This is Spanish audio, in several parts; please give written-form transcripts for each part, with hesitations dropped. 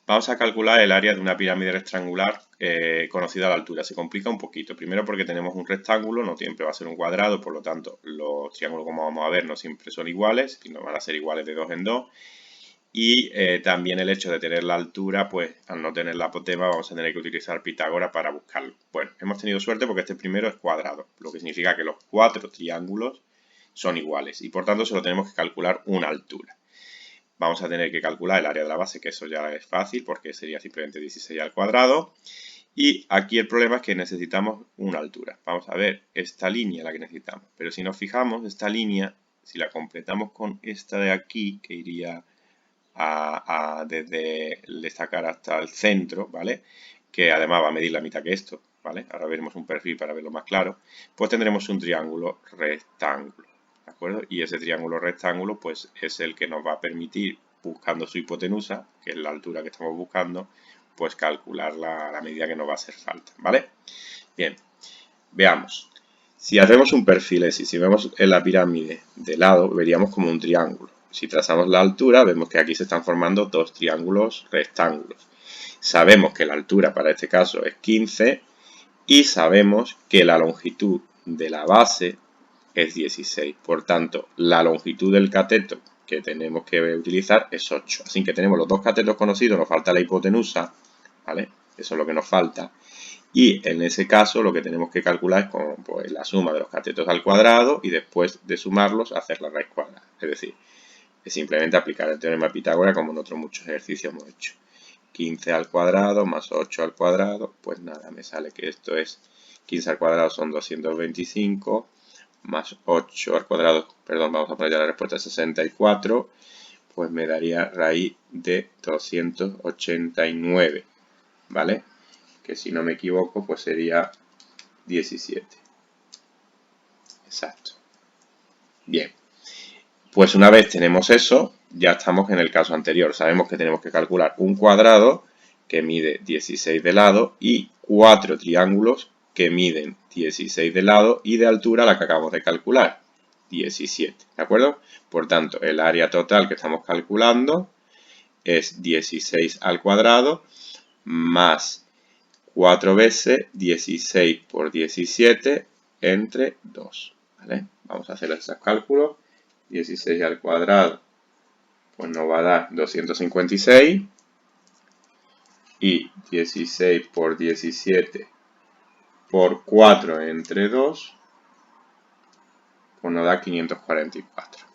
Vamos a calcular el área de una pirámide rectangular conocida a la altura. Se complica un poquito. Primero porque tenemos un rectángulo, no siempre va a ser un cuadrado, por lo tanto los triángulos, como vamos a ver, no siempre son iguales, y no van a ser iguales de dos en dos. Y también el hecho de tener la altura, pues al no tener la apotema vamos a tener que utilizar Pitágoras para buscarlo. Bueno, hemos tenido suerte porque este primero es cuadrado, lo que significa que los cuatro triángulos son iguales y por tanto solo tenemos que calcular una altura. Vamos a tener que calcular el área de la base, que eso ya es fácil porque sería simplemente 16 al cuadrado. Y aquí el problema es que necesitamos una altura. Vamos a ver, esta línea la que necesitamos. Pero si nos fijamos, esta línea, si la completamos con esta de aquí, que iría desde esta cara hasta el centro, ¿vale? Que además va a medir la mitad que esto, ¿vale? Ahora veremos un perfil para verlo más claro. Pues tendremos un triángulo rectángulo, ¿de acuerdo? Y ese triángulo rectángulo, pues es el que nos va a permitir, buscando su hipotenusa, que es la altura que estamos buscando, pues calcular la medida que nos va a hacer falta, ¿vale? Bien, veamos. Si hacemos un perfil así, si vemos en la pirámide de lado, veríamos como un triángulo. Si trazamos la altura, vemos que aquí se están formando dos triángulos rectángulos. Sabemos que la altura para este caso es 15 y sabemos que la longitud de la base es 16. Por tanto, la longitud del cateto que tenemos que utilizar es 8. Así que tenemos los dos catetos conocidos, nos falta la hipotenusa, ¿vale? Eso es lo que nos falta. Y en ese caso lo que tenemos que calcular es pues, la suma de los catetos al cuadrado y después de sumarlos hacer la raíz cuadrada. Es decir, es simplemente aplicar el teorema de Pitágoras como en otros muchos ejercicios hemos hecho. 15 al cuadrado más 8 al cuadrado, pues nada, me sale que esto es 15 al cuadrado son 225 más 8 al cuadrado, perdón, vamos a poner ya la respuesta 64, pues me daría raíz de 289, ¿vale? Que si no me equivoco, pues sería 17. Exacto. Bien. Pues una vez tenemos eso, ya estamos en el caso anterior. Sabemos que tenemos que calcular un cuadrado que mide 16 de lado y cuatro triángulos que miden 16 de lado y de altura la que acabamos de calcular, 17. ¿De acuerdo? Por tanto, el área total que estamos calculando es 16 al cuadrado más 4 veces 16 por 17 entre 2. ¿Vale? Vamos a hacer esos cálculos. 16 al cuadrado pues nos va a dar 256 y 16 por 17 por 4 entre 2 pues nos da 544.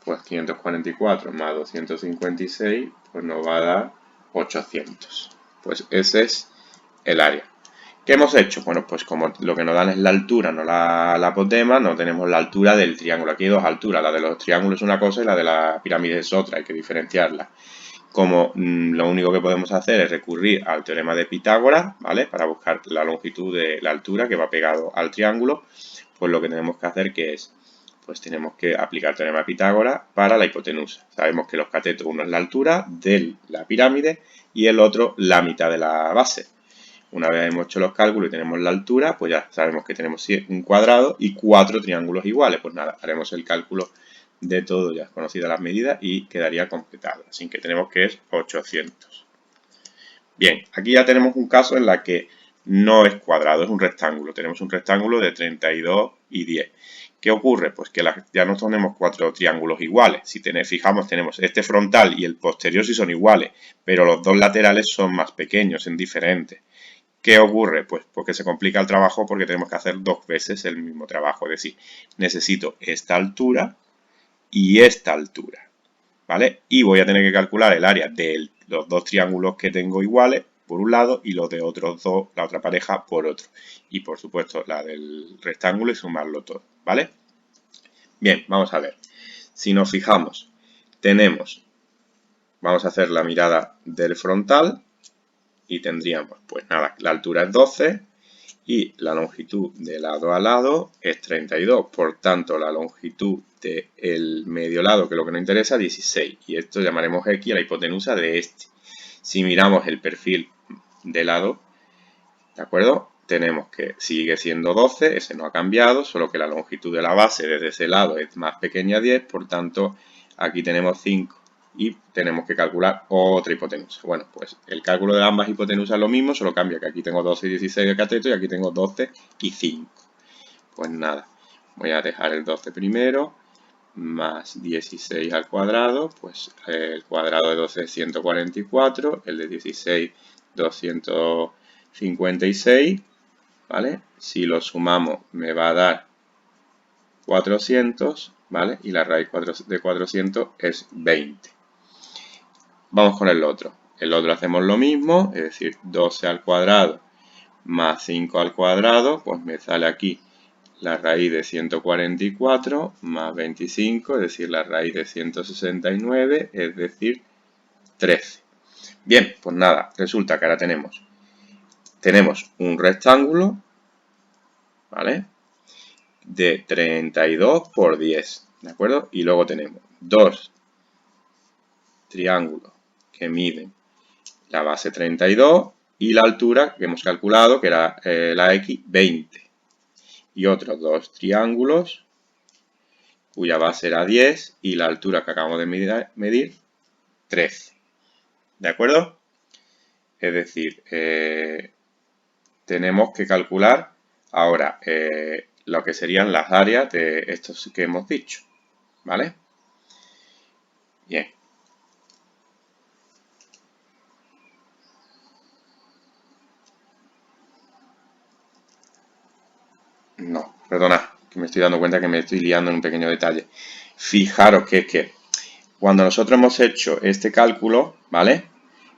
Pues 544 más 256 pues nos va a dar 800. Pues ese es el área. ¿Qué hemos hecho? Bueno, pues como lo que nos dan es la altura, no la apotema, no tenemos la altura del triángulo. Aquí hay dos alturas, la de los triángulos es una cosa y la de la pirámide es otra, hay que diferenciarla. Como lo único que podemos hacer es recurrir al teorema de Pitágoras, ¿vale? Para buscar la longitud de la altura que va pegado al triángulo, pues lo que tenemos que hacer que es, pues tenemos que aplicar el teorema de Pitágoras para la hipotenusa. Sabemos que los catetos, uno es la altura de la pirámide y el otro la mitad de la base. Una vez hemos hecho los cálculos y tenemos la altura, pues ya sabemos que tenemos un cuadrado y cuatro triángulos iguales. Pues nada, haremos el cálculo de todo, ya conocidas las medidas y quedaría completado. Así que tenemos que es 800. Bien, aquí ya tenemos un caso en la que no es cuadrado, es un rectángulo. Tenemos un rectángulo de 32 y 10. ¿Qué ocurre? Pues que ya no tenemos cuatro triángulos iguales. Si fijamos, tenemos este frontal y el posterior sí son iguales, pero los dos laterales son más pequeños, son diferentes. ¿Qué ocurre? Pues porque se complica el trabajo porque tenemos que hacer dos veces el mismo trabajo. Es decir, necesito esta altura y esta altura, ¿vale? Y voy a tener que calcular el área de los dos triángulos que tengo iguales por un lado y los de otros dos, la otra pareja, por otro. Y por supuesto la del rectángulo y sumarlo todo, ¿vale? Bien, vamos a ver. Si nos fijamos, vamos a hacer la mirada del frontal y tendríamos, pues nada, la altura es 12 y la longitud de lado a lado es 32. Por tanto, la longitud del medio lado, que es lo que nos interesa, 16. Y esto llamaremos X a la hipotenusa de este. Si miramos el perfil de lado, ¿de acuerdo? Tenemos que sigue siendo 12, ese no ha cambiado, solo que la longitud de la base desde ese lado es más pequeña 10, por tanto, aquí tenemos 5 y tenemos que calcular otra hipotenusa. Bueno, pues el cálculo de ambas hipotenusas es lo mismo, solo cambia que aquí tengo 12 y 16 de cateto y aquí tengo 12 y 5. Pues nada, voy a dejar el 12 primero, más 16 al cuadrado, pues el cuadrado de 12 es 144, el de 16 256, ¿vale? Si lo sumamos me va a dar 400, ¿vale? Y la raíz de 400 es 20. Vamos con el otro. El otro hacemos lo mismo, es decir, 12 al cuadrado más 5 al cuadrado, pues me sale aquí la raíz de 144 más 25, es decir, la raíz de 169, es decir, 13. Bien, pues nada, resulta que ahora tenemos un rectángulo, ¿vale? De 32 por 10, ¿de acuerdo? Y luego tenemos dos triángulos que miden la base 32 y la altura que hemos calculado, que era la X, 20. Y otros dos triángulos cuya base era 10 y la altura que acabamos de medir 13. ¿De acuerdo? Es decir, tenemos que calcular ahora lo que serían las áreas de estos que hemos dicho. ¿Vale? Bien. No, perdona, que me estoy dando cuenta que me estoy liando en un pequeño detalle. Fijaros que es que cuando nosotros hemos hecho este cálculo, ¿vale?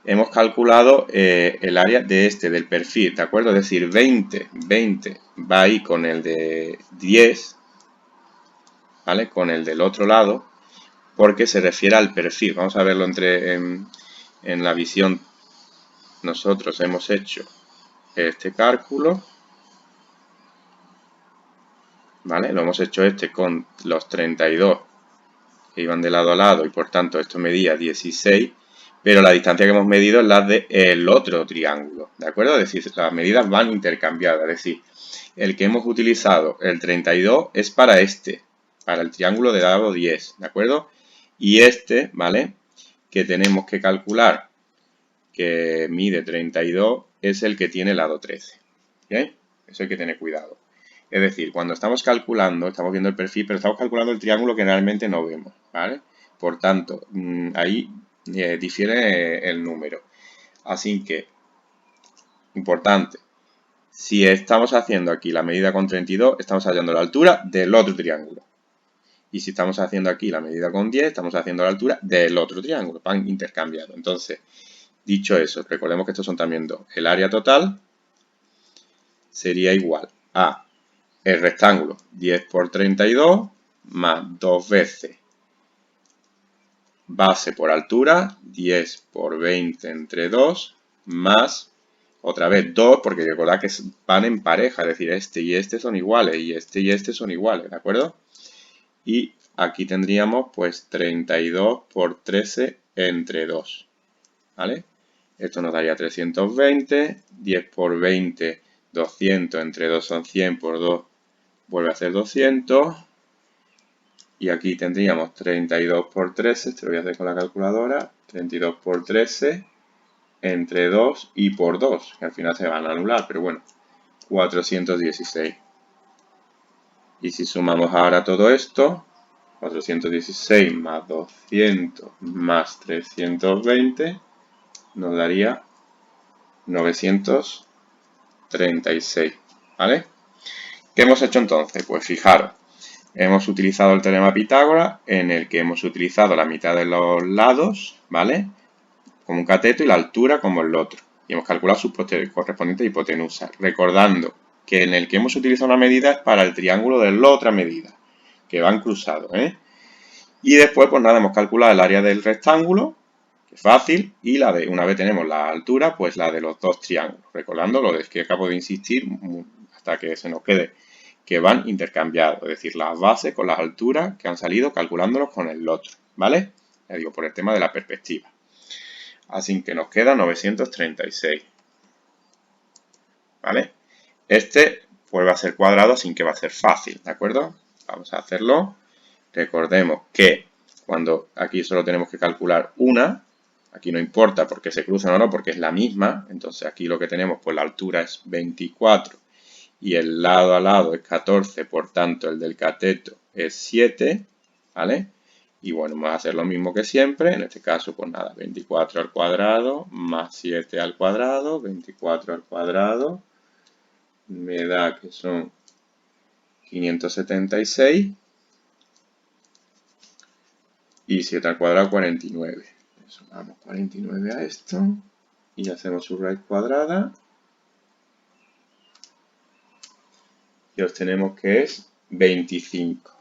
Hemos calculado el área del perfil, ¿de acuerdo? Es decir, 20 va ahí con el de 10, ¿vale? Con el del otro lado, porque se refiere al perfil. Vamos a verlo en la visión. Nosotros hemos hecho este cálculo, ¿vale? Lo hemos hecho con los 32 que iban de lado a lado y por tanto esto medía 16, pero la distancia que hemos medido es la del otro triángulo, ¿de acuerdo? Es decir, las medidas van intercambiadas, es decir, el que hemos utilizado, el 32, es para el triángulo de lado 10, ¿de acuerdo? Y este, ¿vale? Que tenemos que calcular, que mide 32, es el que tiene lado 13, ¿ok? Eso hay que tener cuidado. Es decir, cuando estamos calculando, estamos viendo el perfil, pero estamos calculando el triángulo que realmente no vemos, ¿vale? Por tanto, ahí difiere el número. Así que, importante, si estamos haciendo aquí la medida con 32, estamos hallando la altura del otro triángulo. Y si estamos haciendo aquí la medida con 10, estamos haciendo la altura del otro triángulo, van intercambiados. Entonces, dicho eso, recordemos que estos son también dos. El área total sería igual a el rectángulo 10 por 32 más 2 veces base por altura, 10 por 20 entre 2, más otra vez 2, porque recordad que van en pareja, es decir, este y este son iguales, y este son iguales, ¿de acuerdo? Y aquí tendríamos pues 32 por 13 entre 2, ¿vale? Esto nos daría 320, 10 por 20, 200, entre 2 son 100, por 2 vuelve a ser 200. Y aquí tendríamos 32 por 13, esto lo voy a hacer con la calculadora, 32 por 13 entre 2 y por 2, que al final se van a anular, pero bueno, 416. Y si sumamos ahora todo esto, 416 más 200 más 320, nos daría 936, ¿vale? ¿Qué hemos hecho entonces? Pues fijaros, hemos utilizado el teorema de Pitágoras, en el que hemos utilizado la mitad de los lados, ¿vale? Como un cateto y la altura como el otro. Y hemos calculado sus correspondientes hipotenusas. Recordando que en el que hemos utilizado una medida es para el triángulo de la otra medida, que van cruzados, ¿eh? Y después, pues nada, hemos calculado el área del rectángulo, que es fácil, y una vez tenemos la altura, pues la de los dos triángulos. Recordando lo que acabo de insistir hasta que se nos quede, que van intercambiados, es decir, las bases con las alturas que han salido calculándolos con el otro, ¿vale? Ya digo, por el tema de la perspectiva. Así que nos queda 936, ¿vale? Este pues va a ser cuadrado, así que va a ser fácil, ¿de acuerdo? Vamos a hacerlo. Recordemos que cuando aquí solo tenemos que calcular una, aquí no importa porque se cruzan o no, porque es la misma, entonces aquí lo que tenemos, pues la altura es 24 y el lado a lado es 14, por tanto el del cateto es 7, ¿vale? Y bueno, vamos a hacer lo mismo que siempre, en este caso, pues nada, 24 al cuadrado más 7 al cuadrado, 24 al cuadrado, me da que son 576 y 7 al cuadrado 49. Sumamos 49 a esto y hacemos su raíz cuadrada y obtenemos que es 25.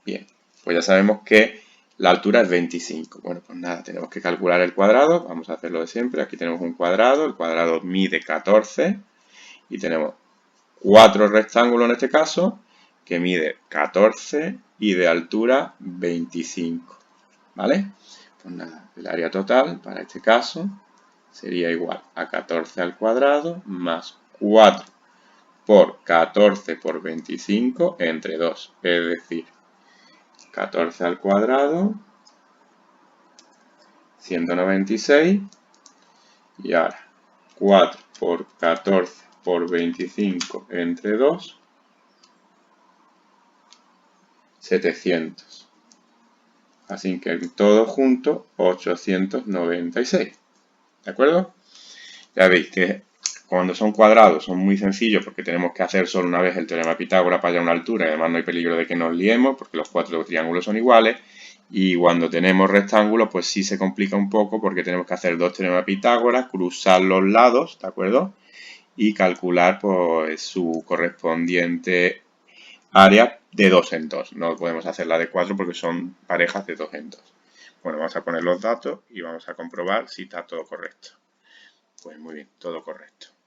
Bien, pues ya sabemos que la altura es 25. Bueno, pues nada, tenemos que calcular el cuadrado. Vamos a hacerlo de siempre. Aquí tenemos un cuadrado. El cuadrado mide 14. Y tenemos 4 rectángulos en este caso, que mide 14 y de altura 25. ¿Vale? Pues nada, el área total para este caso sería igual a 14 al cuadrado más 4 por 14 por 25 entre 2. Es decir, 14 al cuadrado, 196, y ahora 4 por 14 por 25 entre 2, 700. Así que todo junto, 896. ¿De acuerdo? Ya veis que cuando son cuadrados son muy sencillos porque tenemos que hacer solo una vez el teorema de Pitágoras para hallar una altura y además no hay peligro de que nos liemos porque los cuatro triángulos son iguales. Y cuando tenemos rectángulos, pues sí se complica un poco porque tenemos que hacer dos teoremas de Pitágoras, cruzar los lados, ¿de acuerdo? Y calcular pues su correspondiente área de 2 en 2. No podemos hacer la de 4 porque son parejas de 2 en 2. Bueno, vamos a poner los datos y vamos a comprobar si está todo correcto. Pues muy bien, todo correcto.